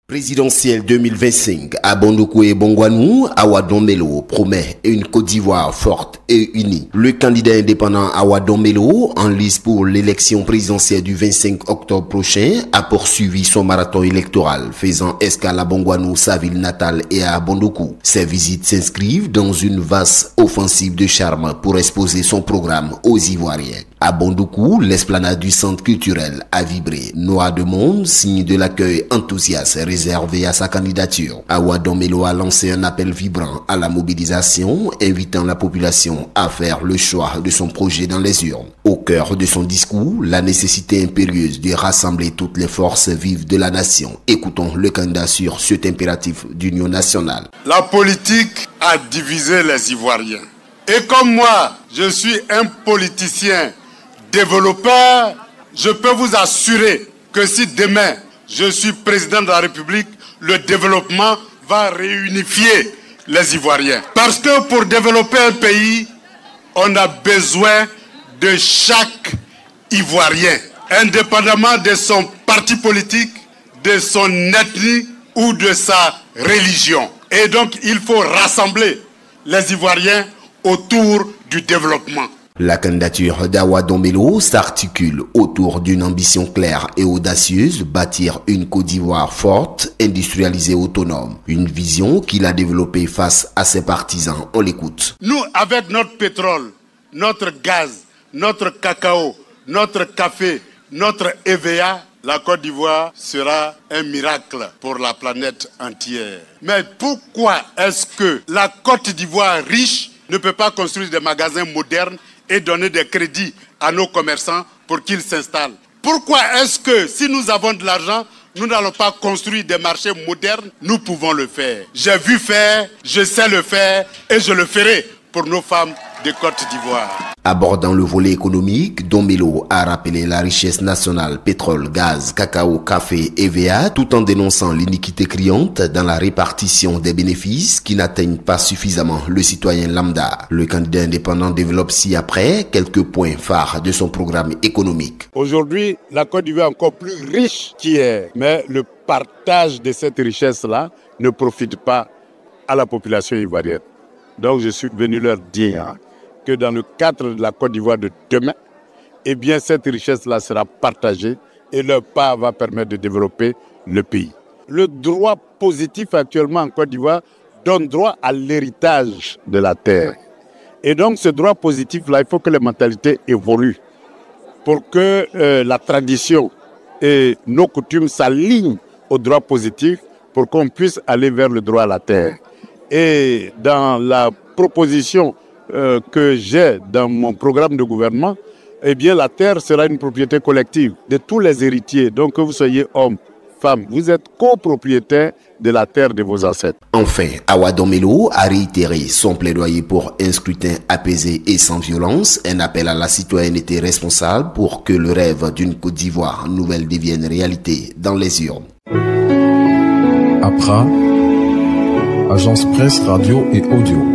Présidentielle 2025 à Bondoukou et Bongwanou, Awa Dombelo promet une Côte d'Ivoire forte et unie. Le candidat indépendant Awa Dombelo, en lice pour l'élection présidentielle du 25 octobre prochain, a poursuivi son marathon électoral, faisant escale à Bongwanou, sa ville natale, et à Bondoukou. Ces visites s'inscrivent dans une vaste offensive de charme pour exposer son programme aux Ivoiriens. À Bondoukou, l'esplanade du centre culturel a vibré. Noir de monde, signe de l'accueil enthousiaste réservé à sa candidature. Awa Dombelo a lancé un appel vibrant à la mobilisation, invitant la population à faire le choix de son projet dans les urnes. Au cœur de son discours, la nécessité impérieuse de rassembler toutes les forces vives de la nation. Écoutons le candidat sur cet impératif d'union nationale. La politique a divisé les Ivoiriens. Et comme moi, je suis un politicien développeur, je peux vous assurer que si demain je suis président de la République, le développement va réunifier les Ivoiriens. Parce que pour développer un pays, on a besoin de chaque Ivoirien, indépendamment de son parti politique, de son ethnie ou de sa religion. Et donc il faut rassembler les Ivoiriens autour du développement. La candidature d'Awa Dombelo s'articule autour d'une ambition claire et audacieuse, bâtir une Côte d'Ivoire forte, industrialisée, autonome. Une vision qu'il a développée face à ses partisans. On l'écoute. Nous, avec notre pétrole, notre gaz, notre cacao, notre café, notre EVA, la Côte d'Ivoire sera un miracle pour la planète entière. Mais pourquoi est-ce que la Côte d'Ivoire riche ne peut pas construire des magasins modernes et donner des crédits à nos commerçants pour qu'ils s'installent? Pourquoi est-ce que si nous avons de l'argent, nous n'allons pas construire des marchés modernes? Nous pouvons le faire. J'ai vu faire, je sais le faire et je le ferai pour nos femmes de Côte d'Ivoire. Abordant le volet économique, Dombelo a rappelé la richesse nationale, pétrole, gaz, cacao, café, EVA, tout en dénonçant l'iniquité criante dans la répartition des bénéfices qui n'atteignent pas suffisamment le citoyen lambda. Le candidat indépendant développe ci-après quelques points phares de son programme économique. Aujourd'hui, la Côte d'Ivoire est encore plus riche qu'hier, mais le partage de cette richesse-là ne profite pas à la population ivoirienne. Donc je suis venu leur dire que dans le cadre de la Côte d'Ivoire de demain, eh bien cette richesse-là sera partagée et leur part va permettre de développer le pays. Le droit positif actuellement en Côte d'Ivoire donne droit à l'héritage de la terre. Et donc ce droit positif-là, il faut que les mentalités évoluent pour que la tradition et nos coutumes s'alignent au droit positif pour qu'on puisse aller vers le droit à la terre. Et dans la proposition que j'ai dans mon programme de gouvernement, eh bien la terre sera une propriété collective de tous les héritiers. Donc que vous soyez homme, femme, vous êtes copropriétaire de la terre de vos ancêtres. Enfin, Awa Dombelo a réitéré son plaidoyer pour un scrutin apaisé et sans violence, un appel à la citoyenneté responsable pour que le rêve d'une Côte d'Ivoire nouvelle devienne réalité dans les urnes. Accra, Agence Presse Radio et Audio.